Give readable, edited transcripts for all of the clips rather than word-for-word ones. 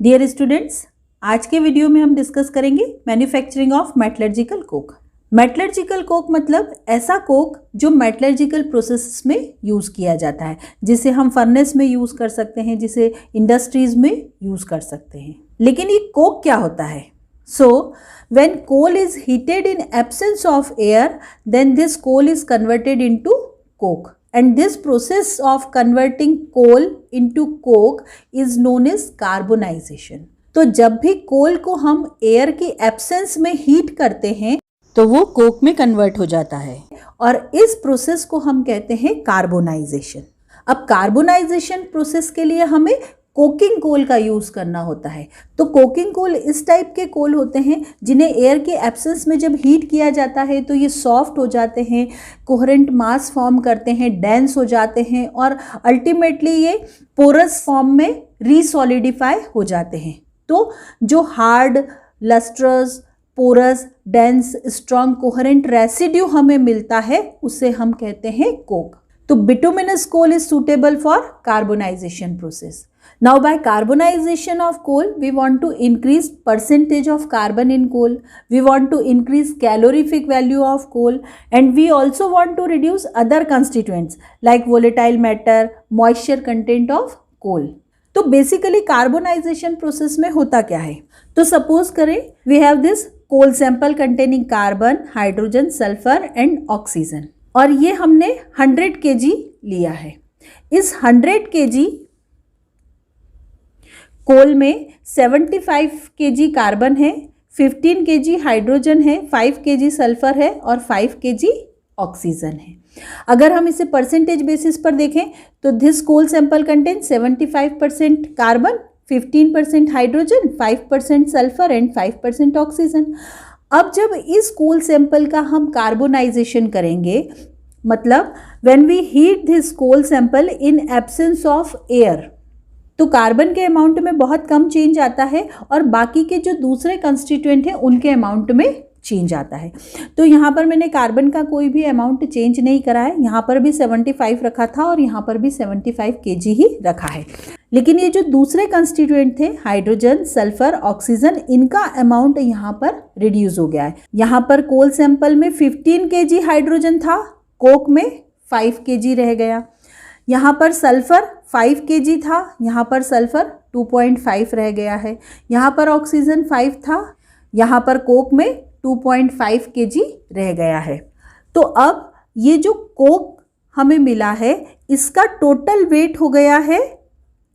Dear students, आज के video में हम डिस्कस करेंगे manufacturing of metallurgical Coke. Metallurgical Coke मतलब ऐसा कोक जो मेटलर्जिकल प्रोसेस में यूज़ किया जाता है, जिसे हम फर्नेस में यूज़ कर सकते हैं, जिसे इंडस्ट्रीज में यूज़ कर सकते हैं। लेकिन ये कोक क्या होता है? सो when coal is heated in absence of air, then this coal is converted into coke, and this process of converting coal into coke is known as carbonization। तो जब भी कोल को हम एयर की एब्सेंस में हीट करते हैं तो वो कोक में कन्वर्ट हो जाता है, और इस प्रोसेस को हम कहते हैं कार्बोनाइजेशन। अब कार्बोनाइजेशन प्रोसेस के लिए हमें कोकिंग कोल का यूज़ करना होता है। तो कोकिंग कोल इस टाइप के कोल होते हैं जिन्हें एयर के एब्सेंस में जब हीट किया जाता है तो ये सॉफ्ट हो जाते हैं, कोहेरेंट मास फॉर्म करते हैं, डेंस हो जाते हैं, और अल्टीमेटली ये पोरस फॉर्म में रीसॉलिडिफाई हो जाते हैं। तो जो hard, lustrous, porous, dense, strong, coherent residue हमें मिलता है उसे हम कहते हैं कोक। तो bituminous coal is suitable for carbonization process. Now by carbonization of coal, we want to increase percentage of carbon in coal, we want to increase calorific value of coal, and we also want to reduce other constituents like volatile matter, moisture content of coal. तो basically carbonization process में होता क्या है? तो suppose करें we have this coal sample containing carbon, hydrogen, sulfur and oxygen, और ये हमने 100 kg लिया है। इस 100 kg कोल में 75 kg कार्बन है, 15 kg हाइड्रोजन है, 5 kg सल्फर है और 5 kg ऑक्सीजन है। अगर हम इसे परसेंटेज बेसिस पर देखें तो this coal sample contain 75% carbon, 15% hydrogen, 5% sulphur and 5% oxygen. अब जब इस कोल सैंपल का हम कार्बोनाइजेशन करेंगे, मतलब when we heat this coal sample in absence of air, तो कार्बन के अमाउंट में बहुत कम चेंज आता है और बाकी के जो दूसरे कंस्टिट्यूएंट हैं उनके अमाउंट में चेंज आता है। तो यहाँ पर मैंने कार्बन का कोई भी अमाउंट चेंज नहीं करा है, यहाँ पर भी 75 रखा था और यहाँ पर भी 75 kg ही रखा है। लेकिन ये जो दूसरे कंस्टिट्यूएंट थे, हाइड्रोजन, सल्फर, ऑक्सीजन, इनका अमाउंट यहाँ पर रिड्यूस हो गया है। यहाँ पर कोल सैंपल में 15 kg हाइड्रोजन था, कोक में 5 kg रह गया। यहाँ पर सल्फर 5 kg था, यहाँ पर सल्फर 2.5 रह गया है। यहाँ पर ऑक्सीजन 5 था, यहाँ पर कोक में 2.5 kg रह गया है। तो अब ये जो कोक हमें मिला है इसका टोटल वेट हो गया है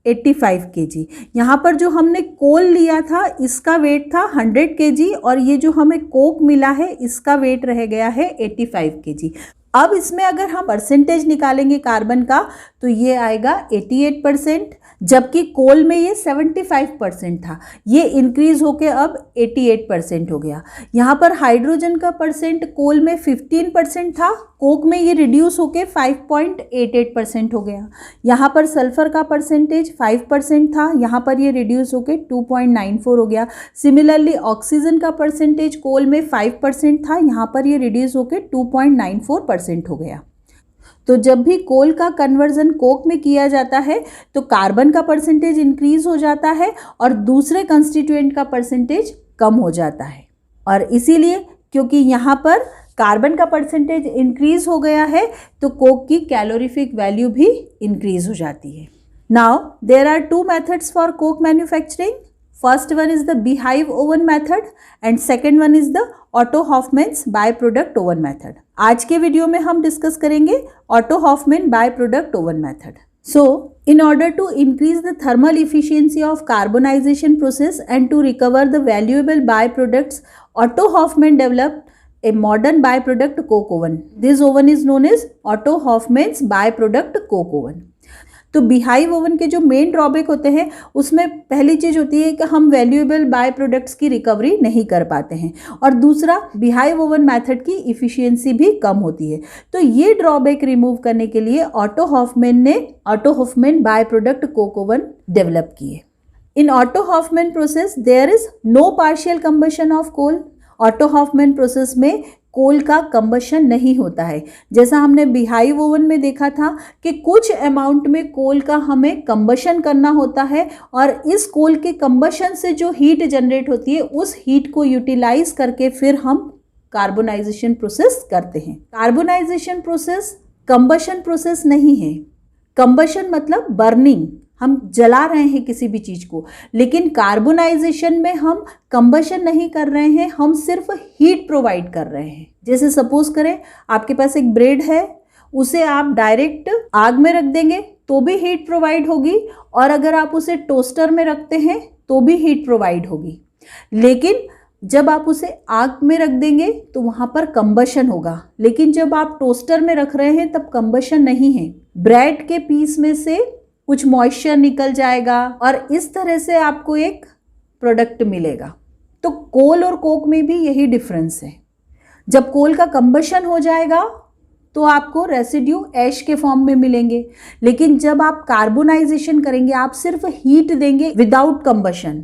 85 kg। यहाँ पर जो हमने कोल लिया था इसका वेट था 100 kg, और ये जो हमें कोक मिला है इसका वेट रह गया है 85 kg। अब इसमें अगर हम परसेंटेज निकालेंगे कार्बन का तो ये आएगा 88%, जबकि कोल में ये 75% था, ये इंक्रीज होके अब 88% हो गया। यहाँ पर हाइड्रोजन का परसेंट कोल में 15% था, कोक में ये रिड्यूस होके 5.88% हो गया। यहाँ पर सल्फर का परसेंटेज 5% था, यहाँ पर ये रिड्यूस होके 2.94 हो गया। सिमिलरली ऑक्सीजन का परसेंटेज कोल में 5% था, यहाँ पर ये रिड्यूस होके 2.94% हो गया। तो जब भी कोल का कन्वर्जन कोक में किया जाता है तो कार्बन का परसेंटेज इंक्रीज हो जाता है और दूसरे कंस्टिट्यूएंट का परसेंटेज कम हो जाता है, और इसीलिए क्योंकि यहाँ पर कार्बन का परसेंटेज इंक्रीज हो गया है तो कोक की कैलोरीफिक वैल्यू भी इंक्रीज हो जाती है। Now there are 2 methods for coke manufacturing. First one is the beehive oven method and second one is the Otto Hoffmann's by product oven method. आज के वीडियो में हम डिस्कस करेंगे Otto Hoffmann by product oven method. So, in order to increase the thermal efficiency of carbonization process and to recover the valuable byproducts, Otto Hoffmann developed a modern byproduct coke oven. This oven is known as Otto Hoffmann's byproduct coke oven. तो beehive oven के जो main drawback होते हैं उसमें पहली चीज़ होती है कि हम वैल्यूएबल बाय प्रोडक्ट्स की रिकवरी नहीं कर पाते हैं, और दूसरा बीहाइव ओवन मेथड की इफ़िशियंसी भी कम होती है। तो ये ड्रॉबैक रिमूव करने के लिए ऑटो हॉफमैन ने Otto Hoffmann by product coke oven develop किए। In Otto Hoffmann process there is no partial combustion of coal. Otto Hoffmann process में कोल का कंबशन नहीं होता है। जैसा हमने बीहाइव ओवन में देखा था कि कुछ अमाउंट में कोल का हमें कंबशन करना होता है और इस कोल के कंबशन से जो हीट जनरेट होती है उस हीट को यूटिलाइज करके फिर हम कार्बोनाइजेशन प्रोसेस करते हैं। कार्बोनाइजेशन प्रोसेस कंबशन प्रोसेस नहीं है। कंबशन मतलब बर्निंग, हम जला रहे हैं किसी भी चीज़ को, लेकिन कार्बोनाइजेशन में हम कंबशन नहीं कर रहे हैं, हम सिर्फ हीट प्रोवाइड कर रहे हैं। जैसे सपोज करें आपके पास एक ब्रेड है, उसे आप डायरेक्ट आग में रख देंगे तो भी हीट प्रोवाइड होगी, और अगर आप उसे टोस्टर में रखते हैं तो भी हीट प्रोवाइड होगी। लेकिन जब आप उसे आग में रख देंगे तो वहाँ पर कंबशन होगा, लेकिन जब आप टोस्टर में रख रहे हैं तब कंबशन नहीं है। ब्रेड के पीस में से कुछ मॉइस्चर निकल जाएगा और इस तरह से आपको एक प्रोडक्ट मिलेगा। तो कोल और कोक में भी यही डिफरेंस है। जब कोल का कंबशन हो जाएगा तो आपको रेसिड्यू ऐश के फॉर्म में मिलेंगे, लेकिन जब आप कार्बोनाइजेशन करेंगे, आप सिर्फ हीट देंगे विदाउट कंबशन,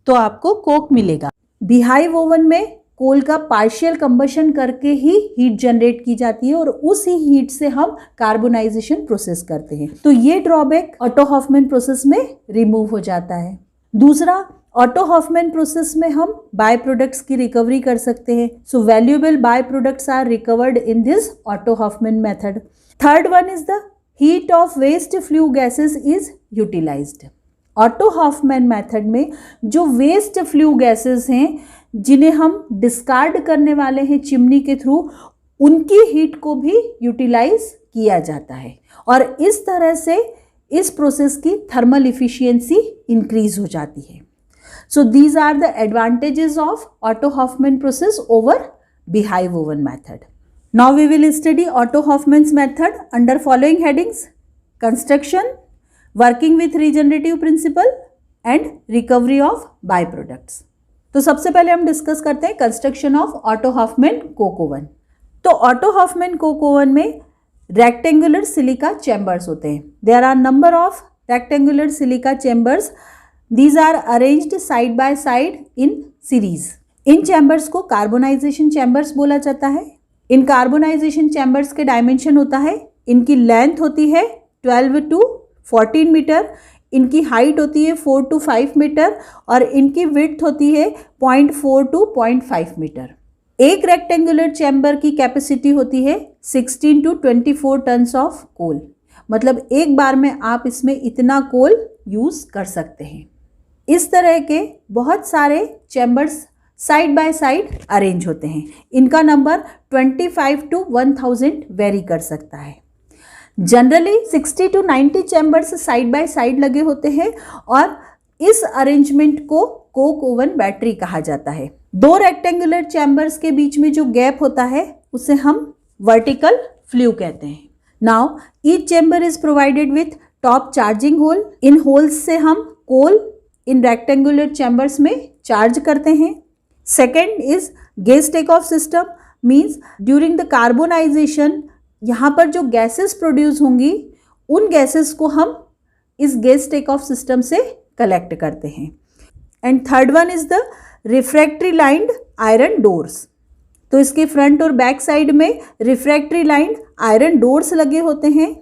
तो आपको कोक मिलेगा। बीहाइव ओवन में कोल का पार्शियल कंबशन करके ही हीट जनरेट की जाती है और उसी हीट से हम कार्बोनाइजेशन प्रोसेस करते हैं। तो ये ड्रॉबैक ऑटो हॉफमैन प्रोसेस में रिमूव हो जाता है। दूसरा, ऑटो हॉफमैन प्रोसेस में हम बाय प्रोडक्ट्स की रिकवरी कर सकते हैं। So valuable by products are recovered in this Otto Hoffmann method. Third one is the heat of waste flue gases is utilised. Otto Hoffmann method में जो waste flue gases हैं जिन्हें हम discard करने वाले हैं चिमनी के थ्रू, उनकी हीट को भी यूटिलाइज किया जाता है और इस तरह से इस प्रोसेस की थर्मल इफिशियंसी इंक्रीज हो जाती है। So these are the advantages of Otto Hoffmann process over beehive oven method. Now we will study Otto Hoffmann's method under following headings: construction, working with regenerative principle and recovery of by products. तो सबसे पहले हम discuss करते हैं construction of Otto Hoffmann coke oven. तो Otto Hoffmann coke oven में rectangular silica chambers होते हैं। There are number of rectangular silica chambers. These are arranged side by side in series. In chambers को carbonisation chambers बोला जाता है। इन carbonisation chambers के dimension होता है, इनकी लेंथ होती है 12 to 14 मीटर, इनकी हाइट होती है 4 to 5 मीटर और इनकी विड्थ होती है 0.4 to 0.5 मीटर। एक रेक्टेंगुलर चैम्बर की कैपेसिटी होती है 16 to 24 टन्स ऑफ कोल। मतलब एक बार में आप इसमें इतना कोल यूज़ कर सकते हैं। इस तरह के बहुत सारे chambers side by side arrange होते हैं। इनका नंबर 25 to 1000 वेरी कर सकता है। Generally 60 to 90 chambers side by side लगे होते हैं और इस अरेंजमेंट को कोक ओवन बैटरी कहा जाता है। दो रेक्टेंगुलर चैम्बर्स के बीच में जो गैप होता है उसे हम वर्टिकल फ्लू कहते हैं। Now each chamber is provided with top charging hole. इन होल्स से हम कोल इन रेक्टेंगुलर चैम्बर्स में चार्ज करते हैं। Second is gas take off system, means during the carbonization यहाँ पर जो गैसेस प्रोड्यूस होंगी उन गैसेस को हम इस गैस टेक ऑफ सिस्टम से कलेक्ट करते हैं। And third one is the refractory lined iron doors. तो इसके फ्रंट और बैक साइड में रिफ्रैक्टरी लाइंड आयरन डोर्स लगे होते हैं।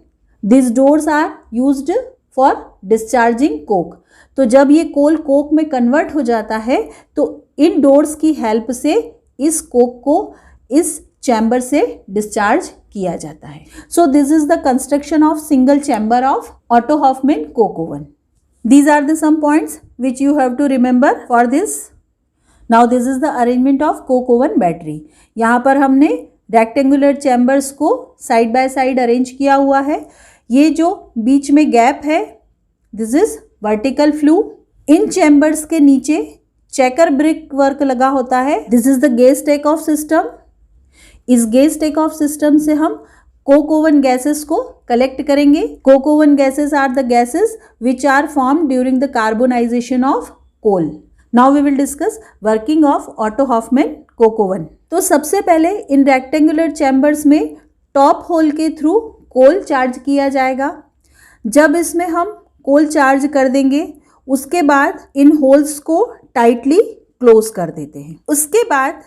This doors are used for discharging coke. तो जब ये कोल कोक में कन्वर्ट हो जाता है तो इन डोर्स की हेल्प से इस कोक को इस चैम्बर से डिस्चार्ज किया जाता है। So this is the construction of single chamber of Otto Hoffmann coke oven. These are the some points which you have to remember for this. Now this is the arrangement of coke oven battery. यहाँ पर हमने rectangular chambers को side by side arrange किया हुआ है। ये जो बीच में गैप है दिस इज वर्टिकल फ्लू। इन चैम्बर्स के नीचे चेकर ब्रिक वर्क लगा होता है। This is the gas take off system. इस गैस टेक ऑफ सिस्टम से हम कोक ओवन गैसेस को कलेक्ट करेंगे। Coke oven gases are the gases which are form during the carbonization of coal. Now we will discuss working of Otto Hoffmann coke oven. तो सबसे पहले इन rectangular chambers में top hole के through coal charge किया जाएगा। जब इसमें हम कोल चार्ज कर देंगे उसके बाद इन होल्स को टाइटली क्लोज कर देते हैं। उसके बाद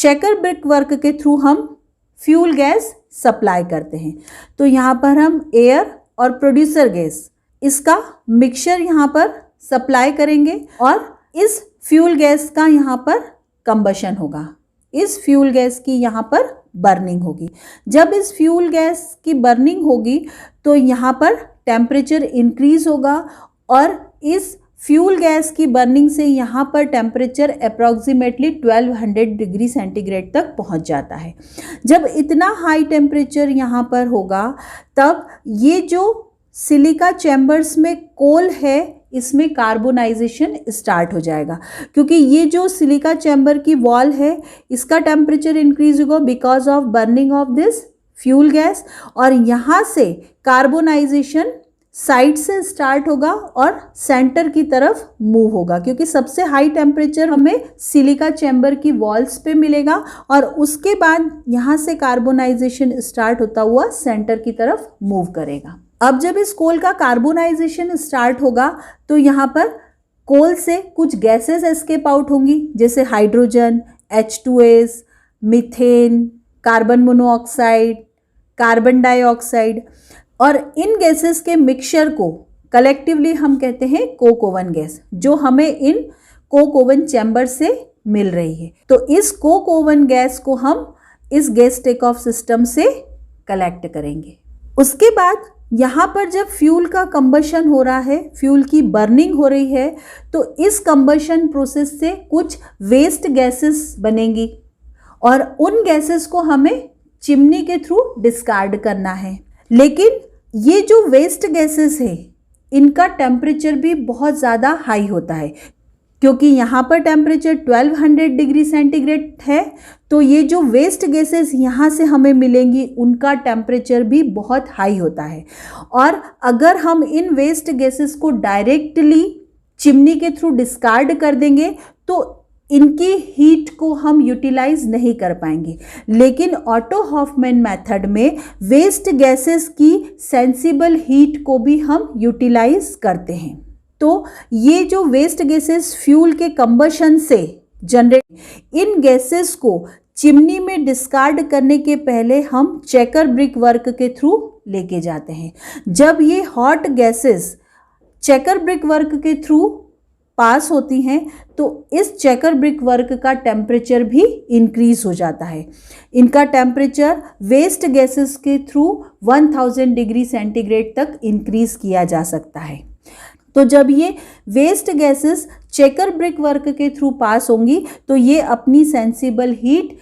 चेकर ब्रिक वर्क के थ्रू हम फ्यूल गैस सप्लाई करते हैं। तो यहाँ पर हम एयर और प्रोड्यूसर गैस इसका मिक्सचर यहाँ पर सप्लाई करेंगे और इस फ्यूल गैस का यहाँ पर कंबशन होगा, इस फ्यूल गैस की यहाँ पर बर्निंग होगी। जब इस फ्यूल गैस की बर्निंग होगी तो यहाँ पर टेम्परेचर इंक्रीज होगा और इस फ्यूल गैस की बर्निंग से यहाँ पर टेम्परेचर अप्रॉक्सीमेटली 1200 डिग्री सेंटीग्रेड तक पहुँच जाता है। जब इतना हाई टेम्परेचर यहाँ पर होगा तब ये जो सिलिका चैम्बर्स में कोल है इसमें कार्बोनाइजेशन स्टार्ट हो जाएगा, क्योंकि ये जो सिलिका चैम्बर की वॉल है इसका टेम्परेचर इंक्रीज होगा because of burning of this fuel gas और यहाँ से कार्बोनाइजेशन साइड से स्टार्ट होगा और सेंटर की तरफ मूव होगा, क्योंकि सबसे हाई टेम्परेचर हमें सिलिका चैम्बर की वॉल्स पे मिलेगा और उसके बाद यहाँ से कार्बोनाइजेशन स्टार्ट होता हुआ सेंटर की तरफ मूव करेगा। अब जब इस कोल का कार्बोनाइजेशन स्टार्ट होगा तो यहाँ पर कोल से कुछ गैसेस एस्केप आउट होंगी, जैसे hydrogen, H2S, methane, carbon monoxide, carbon dioxide और इन गैसेस के मिक्सचर को कलेक्टिवली हम कहते हैं कोक ओवन गैस, जो हमें इन कोक ओवन चैम्बर से मिल रही है। तो इस कोक ओवन गैस को हम इस गैस टेक ऑफ सिस्टम से कलेक्ट करेंगे। उसके बाद यहाँ पर जब फ्यूल का कंबशन हो रहा है, फ्यूल की बर्निंग हो रही है, तो इस कंबशन प्रोसेस से कुछ वेस्ट गैसेस बनेंगी और उन गैसेस को हमें चिमनी के थ्रू डिस्कार्ड करना है। लेकिन ये जो वेस्ट गैसेस है इनका टेम्परेचर भी बहुत ज़्यादा हाई होता है, क्योंकि यहाँ पर टेम्परेचर 1200 डिग्री सेंटीग्रेड है, तो ये जो वेस्ट गैसेस यहाँ से हमें मिलेंगी उनका टेम्परेचर भी बहुत हाई होता है। और अगर हम इन वेस्ट गैसेस को डायरेक्टली चिमनी के थ्रू डिस्कार्ड कर देंगे तो इनकी हीट को हम यूटिलाइज नहीं कर पाएंगे। लेकिन ऑटो हॉफमैन मेथड में वेस्ट गैसेस की सेंसिबल हीट को भी हम यूटिलाइज करते हैं। तो ये जो वेस्ट गैसेस फ्यूल के कंबशन से जनरेट, इन गैसेस को चिमनी में डिस्कार्ड करने के पहले हम चेकर ब्रिक वर्क के थ्रू लेके जाते हैं। जब ये hot gases checker brick work के थ्रू पास होती हैं तो इस चेकर ब्रिक वर्क का टेम्परेचर भी इंक्रीज हो जाता है। इनका टेम्परेचर वेस्ट गैसेस के थ्रू 1000 डिग्री सेंटीग्रेड तक इंक्रीज किया जा सकता है। तो जब ये waste gases checker brick work के थ्रू पास होंगी तो ये अपनी सेंसिबल हीट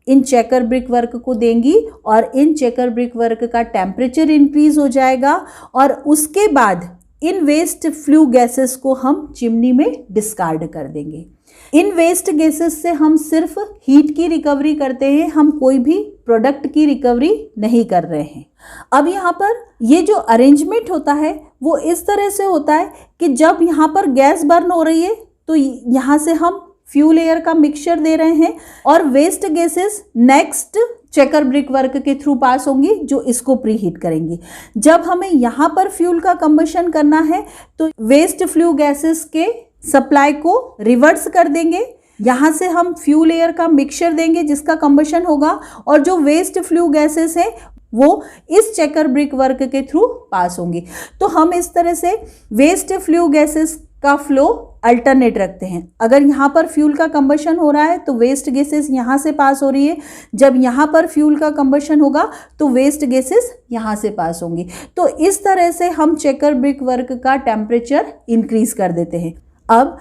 इन चेकर ब्रिक वर्क को देंगी और इन चेकर ब्रिक वर्क का टेम्परेचर इंक्रीज हो जाएगा और उसके बाद इन वेस्ट फ्लू गैसेस को हम चिमनी में डिस्कार्ड कर देंगे। इन वेस्ट गैसेस से हम सिर्फ हीट की रिकवरी करते हैं, हम कोई भी प्रोडक्ट की रिकवरी नहीं कर रहे हैं। अब यहाँ पर ये जो अरेंजमेंट होता है वो इस तरह से होता है कि जब यहाँ पर गैस बर्न हो रही है तो यहाँ से हम फ्यूल एयर का मिक्सचर दे रहे हैं और waste gases next checker brick work के थ्रू पास होंगी जो इसको प्री हीट करेंगी। जब हमें यहाँ पर फ्यूल का कंबशन करना है तो वेस्ट फ्लू गैसेस के सप्लाई को रिवर्स कर देंगे, यहाँ से हम फ्यूल एयर का मिक्सचर देंगे जिसका कंबशन होगा और जो वेस्ट फ्लू गैसेस हैं वो इस चेकर ब्रिक वर्क के थ्रू पास होंगी। तो हम इस तरह से वेस्ट फ्लू गैसेस का फ्लो अल्टरनेट रखते हैं। अगर यहाँ पर फ्यूल का कंबशन हो रहा है तो वेस्ट गैसेस यहाँ से पास हो रही है, जब यहाँ पर फ्यूल का कंबशन होगा तो वेस्ट गैसेस यहाँ से पास होंगी। तो इस तरह से हम चेकर ब्रिक वर्क का टेम्परेचर इंक्रीज कर देते हैं। अब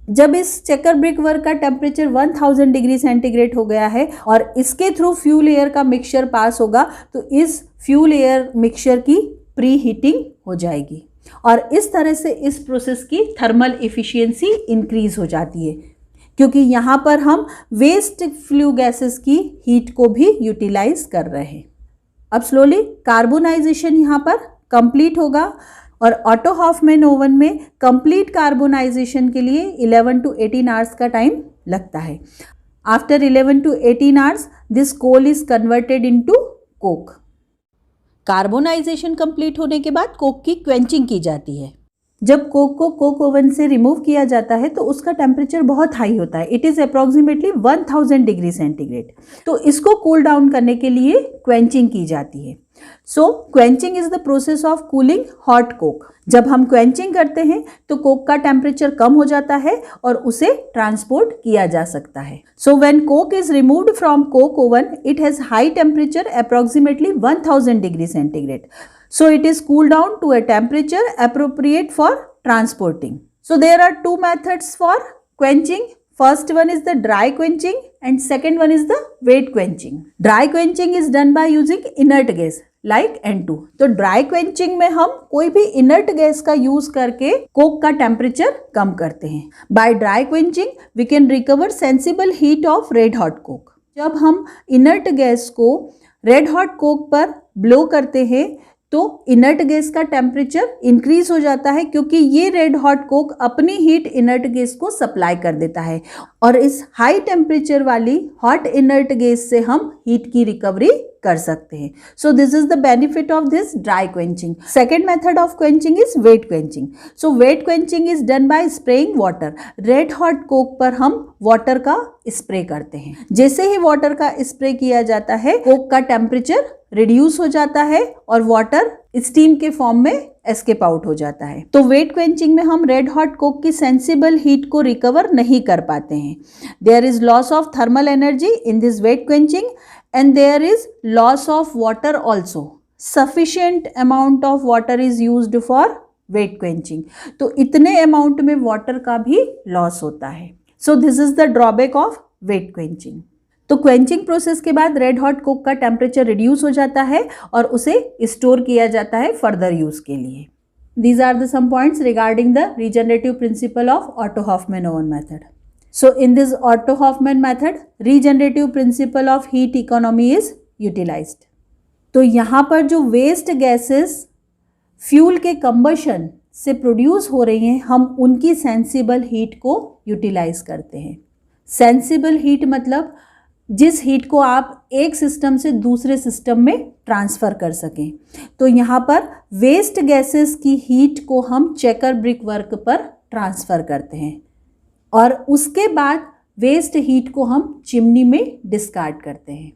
जब इस चेकर ब्रिक वर्क का टेम्परेचर 1000 डिग्री सेंटीग्रेड हो गया है और इसके थ्रू फ्यूल एयर का मिक्सचर पास होगा तो इस फ्यूल एयर मिक्सचर की प्री हीटिंग हो जाएगी और इस तरह से इस प्रोसेस की थर्मल एफिशिएंसी इंक्रीज हो जाती है, क्योंकि यहाँ पर हम वेस्ट फ्लू गैसेस की हीट को भी यूटिलाइज कर रहे हैं। अब स्लोली कार्बोनाइजेशन यहाँ पर कंप्लीट होगा और ऑटो हॉफमैन ओवन में कंप्लीट कार्बोनाइजेशन के लिए 11 to 18 आवर्स का टाइम लगता है। After 11 to 18 hours this coal is converted into coke. Carbonization complete होने के बाद कोक की क्वेंचिंग की जाती है। जब कोक को कोक ओवन से रिमूव किया जाता है तो उसका टेम्परेचर बहुत हाई होता है, it is approximately 1000 degree centigrade. तो इसको कूल डाउन करने के लिए क्वेंचिंग की जाती है। So quenching is the process of cooling hot coke. जब हम क्वेंचिंग करते हैं तो कोक का टेम्परेचर कम हो जाता है और उसे ट्रांसपोर्ट किया जा सकता है। So when Coke is removed from coke oven it has high temperature approximately 1000 degree centigrade. So it is cooled down to a temperature appropriate for transporting. So there are two methods for quenching. First one is the dry quenching and second one is the wet quenching. Dry quenching is done by using inert gas like N2. तो dry quenching में हम कोई भी inert gas का use करके Coke का temperature कम करते हैं. By dry quenching we can recover sensible heat of red hot coke. जब हम inert gas को red hot coke पर blow करते हैं तो इनर्ट गैस का टेम्परेचर इंक्रीज हो जाता है, क्योंकि ये रेड हॉट कोक अपनी हीट इनर्ट गैस को सप्लाई कर देता है और इस हाई टेम्परेचर वाली हॉट इनर्ट गैस से हम हीट की रिकवरी कर सकते हैं. So this is the benefit of this dry quenching. Second method of quenching is wet quenching. So wet quenching is done by spraying water. Red hot coke पर हम water का spray करते हैं. जैसे ही वाटर का स्प्रे किया जाता है कोक का टेम्परेचर रिड्यूस हो जाता है और वाटर स्टीम के फॉर्म में एस्केप आउट हो जाता है. तो वेट क्वेंचिंग में हम रेड हॉट कोक की सेंसिबल हीट को रिकवर नहीं कर पाते हैं. There is loss of thermal energy in this wet quenching and there is loss of water also. Sufficient amount of water is used for wet quenching. तो इतने amount में water का भी loss होता है. So this is the drawback of wet quenching. तो quenching process के बाद red hot coke का temperature reduce हो जाता है और उसे store किया जाता है further use के लिए. These are the some points regarding the regenerative principle of Otto-Hoffmann oven method. So in this Otto-Hoffmann method, regenerative principle of heat economy is utilized. तो यहाँ पर जो वेस्ट गैसेस फ्यूल के कंबशन से produce हो रही हैं हम उनकी सेंसिबल हीट को यूटिलाइज करते हैं. सेंसिबल हीट मतलब जिस हीट को आप एक सिस्टम से दूसरे सिस्टम में ट्रांसफ़र कर सकें. तो यहाँ पर वेस्ट गैसेस की हीट को हम चेकर ब्रिक वर्क पर ट्रांसफ़र करते हैं और उसके बाद वेस्ट हीट को हम चिमनी में डिस्कार्ड करते हैं.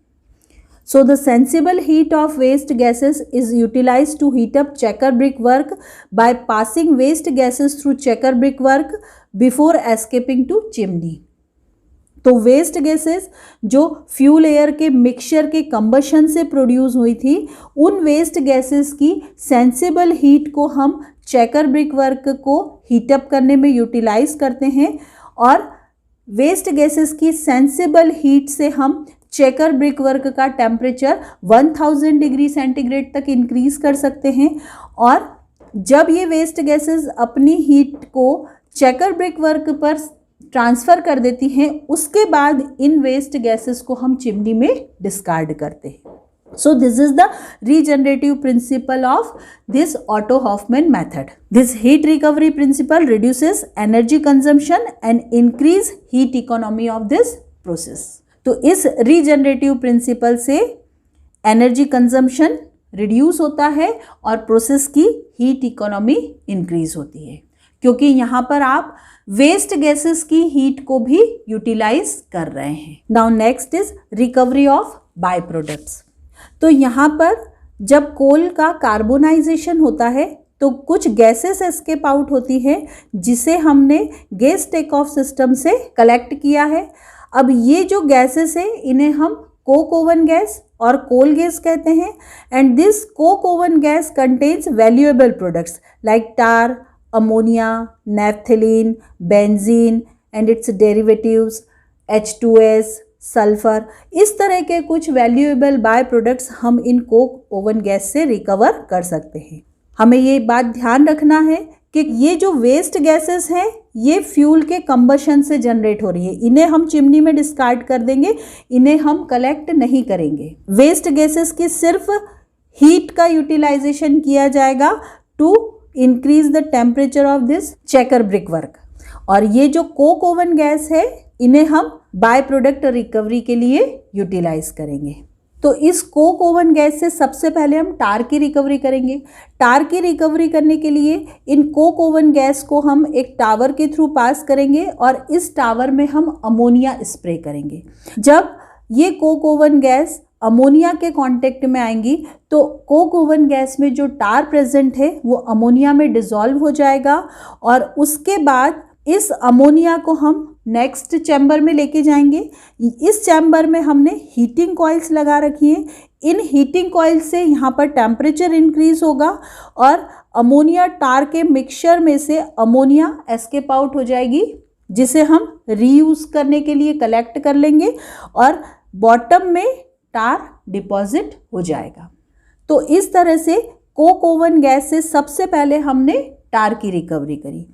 So the sensible heat of waste gases is utilised to heat up checker brick work by passing waste gases through checker brick work before escaping to chimney. तो waste gases जो fuel air के mixture के combustion से produce हुई थी उन waste gases की sensible heat को हम चेकर ब्रिक वर्क को हीटअप करने में यूटिलाइज करते हैं और वेस्ट गैसेस की सेंसिबल हीट से हम चेकर ब्रिक वर्क का टेम्परेचर 1000 डिग्री सेंटीग्रेड तक इंक्रीज कर सकते हैं. और जब ये वेस्ट गैसेस अपनी हीट को चेकर ब्रिक वर्क पर ट्रांसफ़र कर देती हैं उसके बाद इन वेस्ट गैसेस को हम चिमनी में डिस्कार्ड करते हैं. So this is the regenerative principle of this Otto-Hoffmann method. This heat recovery principle reduces energy consumption and increase heat economy of this process. तो इस regenerative principle से energy consumption reduce होता है और process की heat economy increase होती है, क्योंकि यहाँ पर आप वेस्ट गैसेस की हीट को भी यूटिलाइज कर रहे हैं. Now next is recovery of by products. तो यहाँ पर जब कोल का कार्बोनाइजेशन होता है तो कुछ गैसेस एस्केप आउट होती है जिसे हमने गैस टेक ऑफ सिस्टम से कलेक्ट किया है. अब ये जो गैसेस है इन्हें हम कोक ओवन गैस और कोल गैस कहते हैं. And this Coke oven gas contains valuable products like tar, ammonia, naphthalene, benzene and it's derivatives, H2S, sulphur. इस तरह के कुछ वैल्यूएबल बाय प्रोडक्ट्स हम इन कोक ओवन गैस से रिकवर कर सकते हैं. हमें ये बात ध्यान रखना है कि ये जो वेस्ट गैसेस हैं ये फ्यूल के कंबशन से जनरेट हो रही है. इन्हें हम चिमनी में डिस्कार्ड कर देंगे, इन्हें हम कलेक्ट नहीं करेंगे. वेस्ट गैसेस की सिर्फ हीट का यूटिलाइजेशन किया जाएगा to increase the temperature of this checker brick work. और ये जो कोक ओवन गैस है इन्हें हम बाय प्रोडक्ट रिकवरी के लिए यूटिलाइज करेंगे. तो इस कोक ओवन गैस से सबसे पहले हम टार की रिकवरी करेंगे। टार की रिकवरी करने के लिए इन कोक ओवन गैस को हम एक टावर के थ्रू पास करेंगे और इस टावर में हम अमोनिया स्प्रे करेंगे। जब ये कोक ओवन गैस अमोनिया के कांटेक्ट में आएंगी तो कोक ओवन गैस में जो टार प्रेजेंट है वो अमोनिया में डिसॉल्व हो जाएगा और उसके बाद इस अमोनिया को हम नेक्स्ट चैम्बर में लेके जाएंगे। इस चैम्बर में हमने हीटिंग कॉइल्स लगा रखी हैं। इन हीटिंग कॉइल से यहाँ पर टेम्परेचर इंक्रीज होगा और अमोनिया टार के मिक्सचर में से अमोनिया एस्केप आउट हो जाएगी, जिसे हम रीयूज़ करने के लिए कलेक्ट कर लेंगे और बॉटम में टार डिपॉजिट हो जाएगा। तो इस तरह से कोक ओवन गैस से सबसे पहले हमने टार की रिकवरी करी।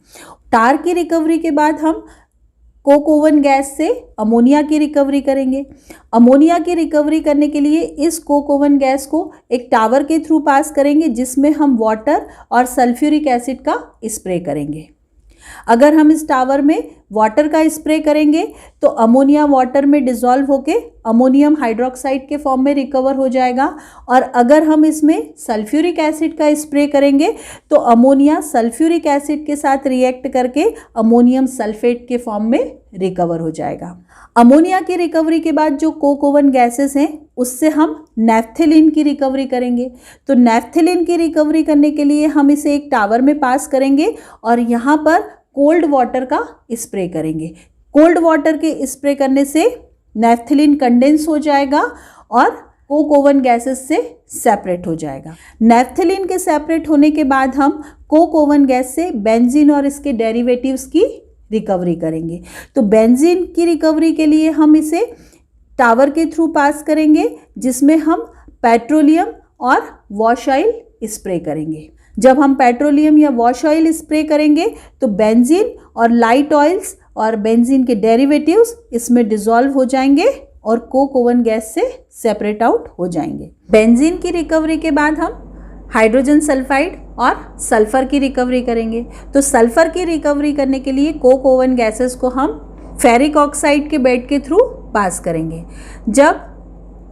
टार की रिकवरी के बाद हम कोक ओवन गैस से अमोनिया की रिकवरी करेंगे। अमोनिया की रिकवरी करने के लिए इस कोक ओवन गैस को एक टावर के थ्रू पास करेंगे, जिसमें हम वाटर और सल्फ्यूरिक एसिड का स्प्रे करेंगे। अगर हम इस टावर में वाटर का स्प्रे करेंगे तो अमोनिया वाटर में डिसॉल्व होके अमोनियम हाइड्रोक्साइड के फॉर्म में रिकवर हो जाएगा और अगर हम इसमें सल्फ्यूरिक एसिड का स्प्रे करेंगे तो अमोनिया सल्फ्यूरिक एसिड के साथ रिएक्ट करके अमोनियम सल्फेट के फॉर्म में रिकवर हो जाएगा। अमोनिया की रिकवरी के बाद जो कोक ओवन गैसेस हैं उससे हम नैफ्थेलिन की रिकवरी करेंगे। तो नैफ्थेलिन की रिकवरी करने के लिए हम इसे एक टावर में पास करेंगे और यहाँ पर कोल्ड वाटर का स्प्रे करेंगे। कोल्ड वाटर के स्प्रे करने से नैफ्थेलिन कंडेंस हो जाएगा और कोक ओवन गैसेस से सेपरेट हो जाएगा। नैफ्थेलिन के सेपरेट होने के बाद हम कोक ओवन गैस से बेंजीन और इसके डेरिवेटिव्स की रिकवरी करेंगे। तो बेंजीन की रिकवरी के लिए हम इसे टावर के थ्रू पास करेंगे, जिसमें हम पेट्रोलियम और वॉश ऑयल स्प्रे करेंगे। जब हम पेट्रोलियम या वॉश ऑयल स्प्रे करेंगे तो बेंजीन और लाइट ऑयल्स और बेंजीन के डेरिवेटिव्स इसमें डिसॉल्व हो जाएंगे और कोक ओवन गैस से सेपरेट आउट हो जाएंगे। बेंजीन की रिकवरी के बाद हम हाइड्रोजन सल्फाइड और सल्फर की रिकवरी करेंगे। तो सल्फर की रिकवरी करने के लिए कोक ओवन गैसेस को हम फेरिक ऑक्साइड के बेड के थ्रू पास करेंगे। जब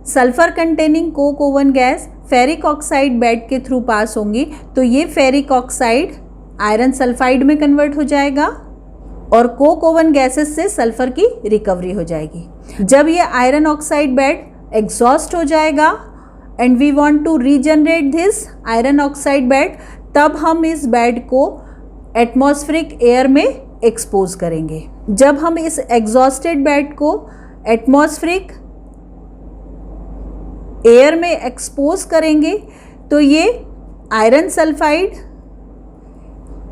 sulphur containing Coke oven gas ferric oxide bed के थ्रू पास होंगी तो ये फेरिक ऑक्साइड आयरन सल्फाइड में कन्वर्ट हो जाएगा और कोक ओवन गैसेस से सल्फर की रिकवरी हो जाएगी। जब ये आयरन ऑक्साइड बेड एग्जॉस्ट हो जाएगा and we want to regenerate this iron oxide bed, तब हम इस बेड को एटमॉस्फेरिक एयर में एक्सपोज करेंगे। जब हम इस एग्जॉस्टेड बेड को एटमॉस्फेरिक एयर में एक्सपोज करेंगे तो ये आयरन सल्फाइड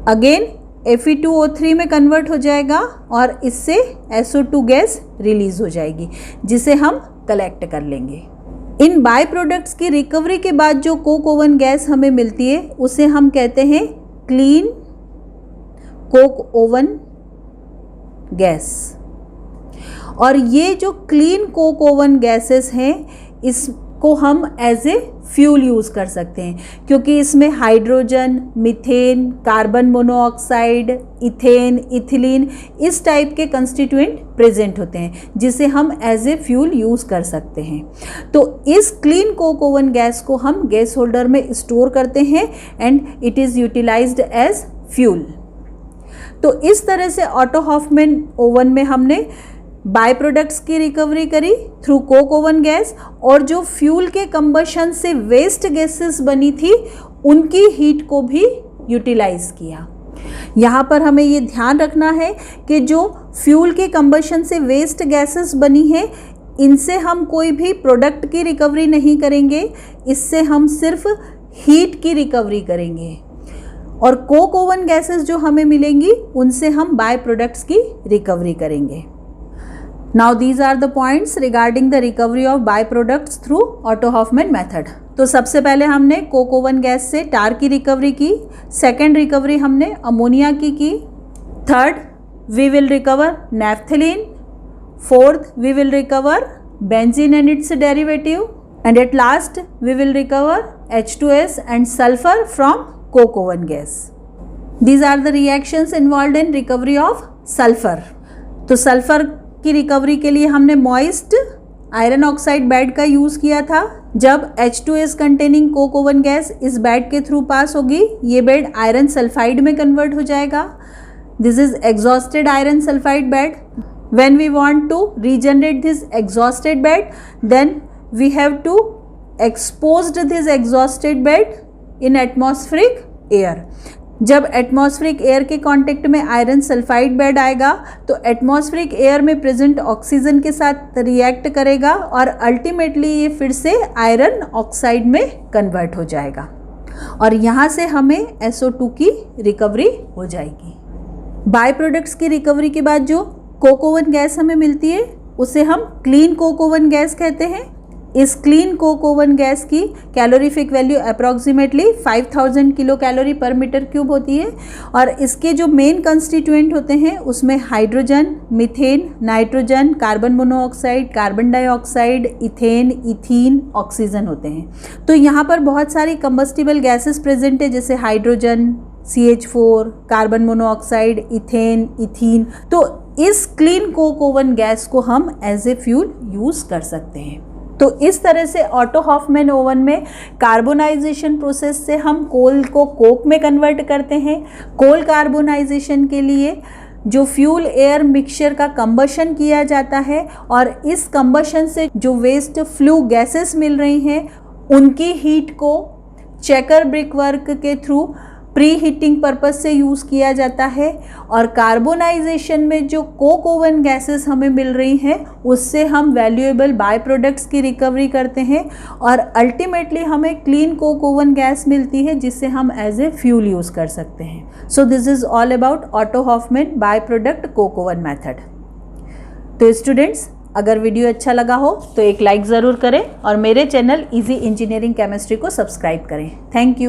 अगेन Fe2O3 में कन्वर्ट हो जाएगा और इससे SO2 गैस रिलीज हो जाएगी, जिसे हम कलेक्ट कर लेंगे। इन बाय प्रोडक्ट्स की रिकवरी के बाद जो कोक ओवन गैस हमें मिलती है उसे हम कहते हैं क्लीन कोक ओवन गैस। और ये जो क्लीन कोक ओवन गैसेस हैं इसको हम एज ए फ्यूल यूज़ कर सकते हैं, क्योंकि इसमें hydrogen, methane, carbon monoxide, ethane, ethylene इस टाइप के कंस्टिट्यूएंट प्रेजेंट होते हैं, जिसे हम एज ए फ्यूल यूज़ कर सकते हैं। तो इस क्लीन कोक ओवन गैस को हम गैस होल्डर में स्टोर करते हैं and it is utilised as fuel. तो इस तरह से ऑटो हॉफमैन ओवन में हमने बाय प्रोडक्ट्स की रिकवरी करी थ्रू कोक ओवन गैस, और जो फ्यूल के कंबशन से वेस्ट गैसेस बनी थी उनकी हीट को भी यूटिलाइज किया। यहाँ पर हमें ये ध्यान रखना है कि जो फ्यूल के कंबशन से वेस्ट गैसेस बनी है इनसे हम कोई भी प्रोडक्ट की रिकवरी नहीं करेंगे, इससे हम सिर्फ हीट की रिकवरी करेंगे। और कोक ओवन गैसेस जो हमें मिलेंगी उनसे हम बाय प्रोडक्ट्स की रिकवरी करेंगे। Now these are the points regarding the recovery of byproducts through Otto Hoffmann method। तो सबसे पहले हमने कोक ओवन गैस से टार की रिकवरी की, सेकेंड रिकवरी हमने अमोनिया की, third we will recover naphthalene, fourth we will recover benzene and its derivative, and at last we will recover H2S and sulphur from coke oven gas. These are the reactions involved in recovery of sulfur। तो sulphur की recovery के लिए हमने moist iron oxide bed का use किया था। जब H2S containing Coke oven gas इस बेड के थ्रू पास होगी, ये बेड आयरन सल्फाइड में कन्वर्ट हो जाएगा। This is exhausted iron sulphide bed. When we want to regenerate this exhausted bed, then we have to expose this exhausted bed in atmospheric air. जब atmospheric air के contact में iron sulphide bed आएगा तो atmospheric air में present oxygen के साथ react करेगा और अल्टीमेटली ये फिर से आयरन ऑक्साइड में कन्वर्ट हो जाएगा और यहाँ से हमें SO2 की रिकवरी हो जाएगी। बाय प्रोडक्ट्स की रिकवरी के बाद जो कोक ओवन गैस हमें मिलती है उसे हम क्लीन कोक ओवन गैस कहते हैं। इस क्लीन कोक ओवन गैस की calorific value approximately 5000 kilo calorie पर मीटर क्यूब होती है और इसके जो मेन कंस्टिट्यूएंट होते हैं उसमें hydrogen, methane, nitrogen, carbon monoxide, carbon dioxide, ethane, ethene, oxygen होते हैं। तो यहाँ पर बहुत सारी कंबस्टिबल गैसेस प्रेजेंट है जैसे hydrogen, CH4, carbon monoxide, ethane, ethene. तो इस क्लीन कोक ओवन गैस को हम एज ए फ्यूल यूज़ कर सकते हैं। तो इस तरह से ऑटो हॉफमैन ओवन में कार्बोनाइजेशन प्रोसेस से हम कोल को कोक में कन्वर्ट करते हैं। कोल कार्बोनाइजेशन के लिए जो फ्यूल एयर मिक्सचर का कंबशन किया जाता है और इस कंबशन से जो वेस्ट फ्लू गैसेस मिल रही हैं उनकी हीट को चेकर ब्रिक वर्क के थ्रू प्री हीटिंग पर्पस से यूज़ किया जाता है और कार्बोनाइजेशन में जो कोक ओवन गैसेस हमें मिल रही हैं उससे हम वैल्यूएबल बाय प्रोडक्ट्स की रिकवरी करते हैं और अल्टीमेटली हमें क्लीन कोक ओवन गैस मिलती है जिससे हम एज ए फ्यूल यूज़ कर सकते हैं। So this is all about Otto Hoffmann by product coke oven method. तो स्टूडेंट्स, अगर वीडियो अच्छा लगा हो तो एक लाइक ज़रूर करें और मेरे चैनल इजी इंजीनियरिंग केमिस्ट्री को सब्सक्राइब करें। Thank you.